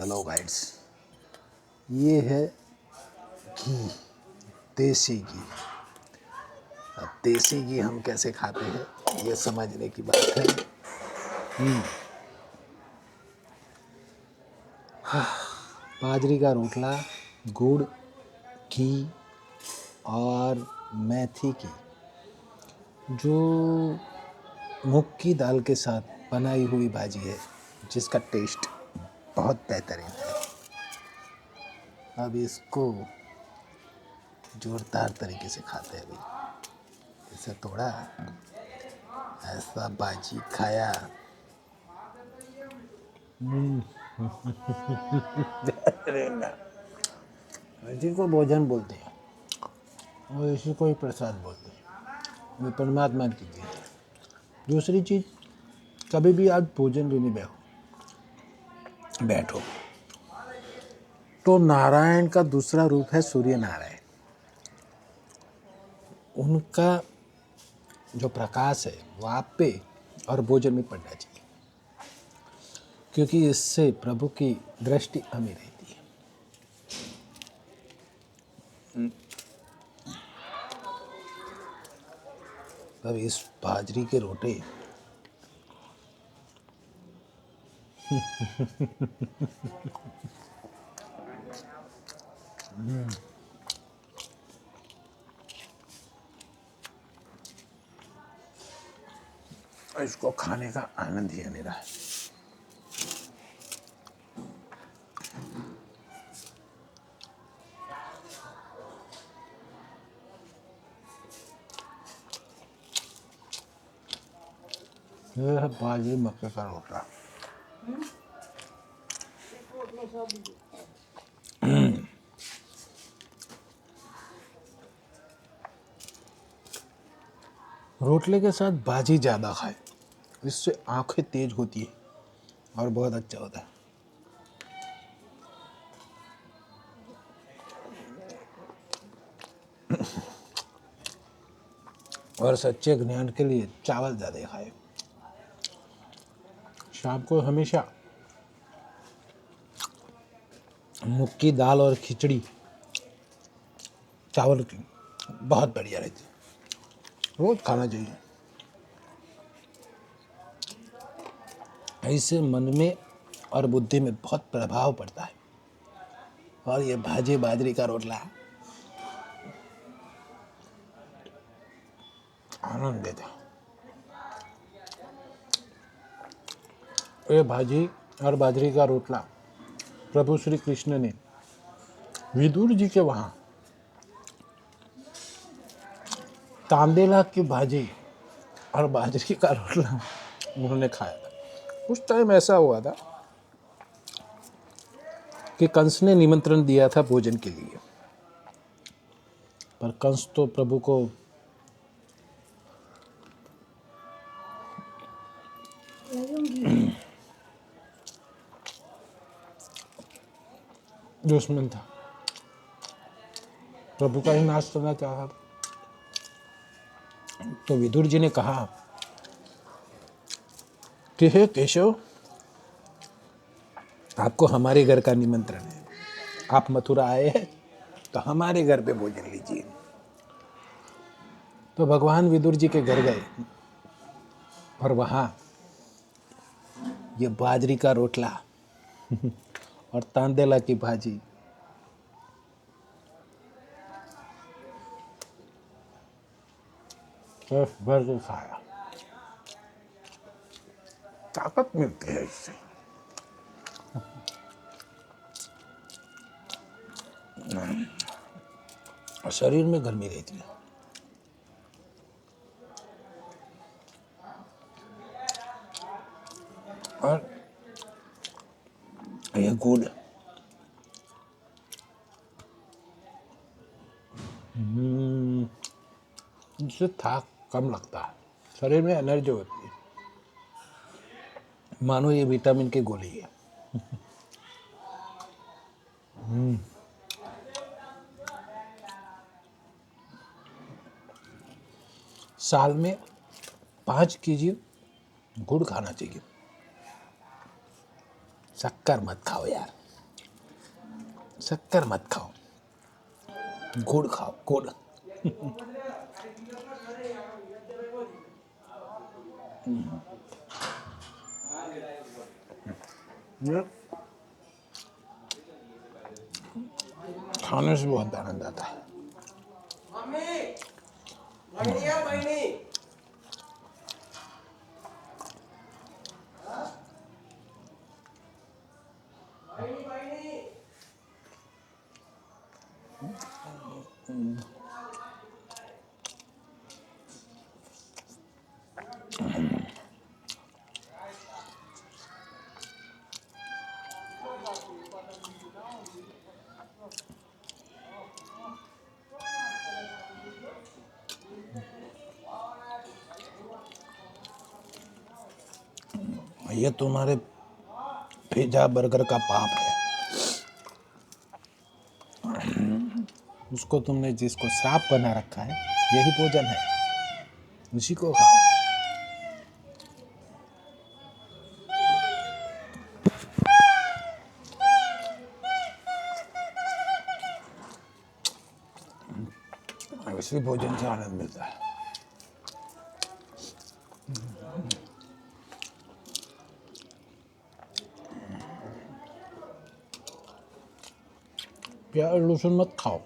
Hello guides, ये है घी, देसी घी। अब देसी घी हम कैसे खाते हैं ये समझने की बात है। बाजरी का रोटला, गुड़, घी और मेथी की जो मूंग की दाल के साथ बनाई हुई भाजी है, जिसका टेस्ट बहुत बेहतरीन है। अब इसको जोरदार तरीके से खाते हैं अभी। इसे थोड़ा ऐसा भाजी खाया। इसी को भोजन बोलते हैं और इसी को ही प्रसाद बोलते हैं। ये परमात्मा की चीज़ है। दूसरी चीज़, कभी भी आप भोजन लेने बैठो तो नारायण का दूसरा रूप है सूर्य नारायण। उनका जो प्रकाश है वो आप पे और भोजन में पड़ना चाहिए, क्योंकि इससे प्रभु की दृष्टि हमें रहती है। अब इस बाजरी के रोटे इसको खाने का आनंद ही अनेरा है। यह है बाजरी मक्के का रोटला। रोटले के साथ भाजी ज़्यादा खाए, इससे आंखें तेज होती है और बहुत अच्छा होता है। और सच्चे ज्ञान के लिए चावल ज़्यादा खाए। शाम को हमेशा मूंग की दाल और खिचड़ी चावल की बहुत बढ़िया रहती है, रोज खाना चाहिए। इससे मन में और बुद्धि में बहुत प्रभाव पड़ता है। और ये भाजी बाजरी का रोटला आनंद देता है। ये भाजी और बाजरी का रोटला प्रभु श्री कृष्ण ने विदुर जी के वहाँ तांबेला की भाजी और बाजरी का रोटला उन्होंने खाया था। उस टाइम ऐसा हुआ था कि कंस ने निमंत्रण दिया था भोजन के लिए, पर कंस तो प्रभु को दुश्मन था, प्रभु का ही नाश करना चाहा। तो विदुर जी ने कहा कि हे केशव, आपको हमारे घर का निमंत्रण है, आप मथुरा आए हैं तो हमारे घर पे भोजन लीजिए। तो भगवान विदुर जी के घर गए और वहाँ ये बाजरी का रोटला और तांदेला की भाजी भर के खाया। ताकत मिलती है इससे। और शरीर में गर्मी रहती है। और यह गुड़ इससे थकान कम लगता है, शरीर में एनर्जी होती है, मानो ये विटामिन की गोली है। साल में 5 केजी गुड़ खाना चाहिए। शक्कर मत खाओ यार। शक्कर मत खाओ, गुड़ खाओ, गुड़। ये खाने से बहुत आनंद आता है। ये तुम्हारे पिज्जा बर्गर का पाप है। उसको तुमने जिसको श्राप बना रखा है, यही भोजन है, उसी को खाओ। इसी भोजन से आनंद मिलता है। प्याज लहसुन मत खाओ,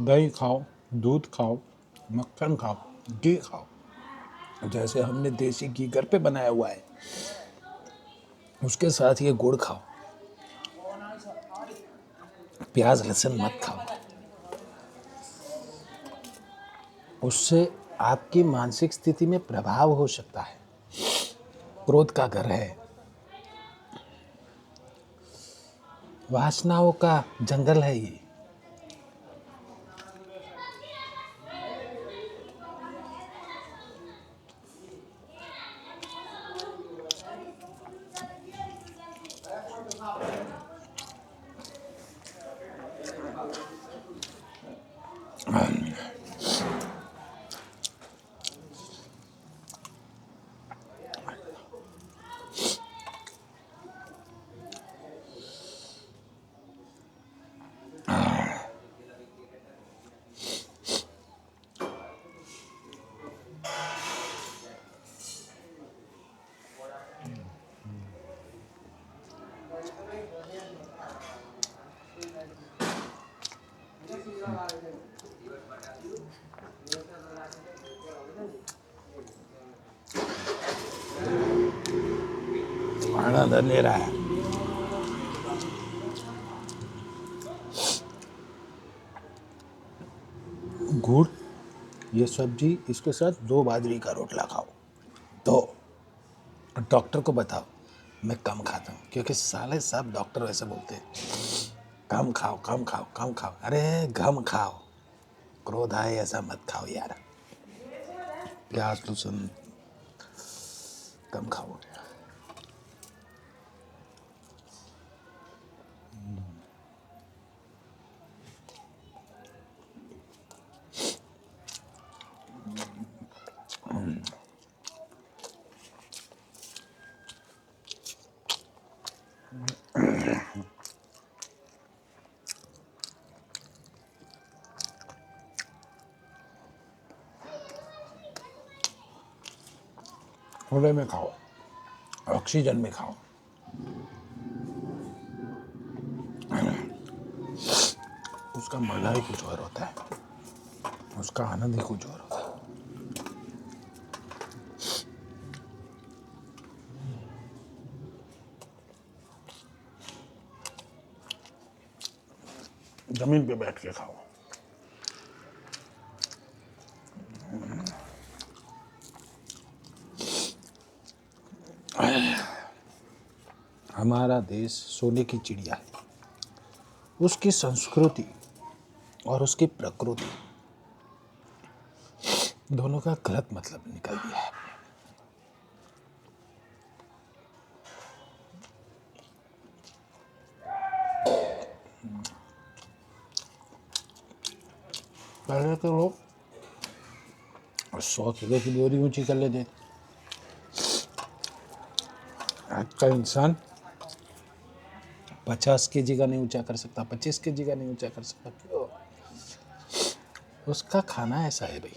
दही खाओ, दूध खाओ, मक्खन खाओ, घी खाओ। जैसे हमने देसी घी घर पे बनाया हुआ है, उसके साथ ये गुड़ खाओ। प्याज लहसुन मत खाओ, उससे आपकी मानसिक स्थिति में प्रभाव हो सकता है। क्रोध का घर है, वासनाओं का जंगल है ये। आनंद ले रहा है। गुड़, ये सब्जी, इसके साथ 2 बाजरी का रोटला खाओ। तो डॉक्टर को बताओ मैं कम खाता हूँ, क्योंकि साले सब डॉक्टर वैसे बोलते हैं, कम खाओ, कम खाओ, कम खाओ। अरे कम खाओ, क्रोध आए ऐसा मत खाओ यार। प्याज लहसुन कम खाओ। थोड़े में खाओ, ऑक्सीजन में खाओ। उसका मजा ही कुछ और होता है, उसका आनंद ही कुछ और होता है। जमीन पे बैठ के खाओ। हमारा देश सोने की चिड़िया है, उसकी संस्कृति और उसकी प्रकृति दोनों का गलत मतलब निकल दिया है। पहले तो लोग 100 किलो की बोरी ऊंची कर लेते, आज का इंसान 50 केजी का नहीं ऊंचा कर सकता, 25 केजी का नहीं ऊंचा कर सकता, क्यों? उसका खाना ऐसा है भाई।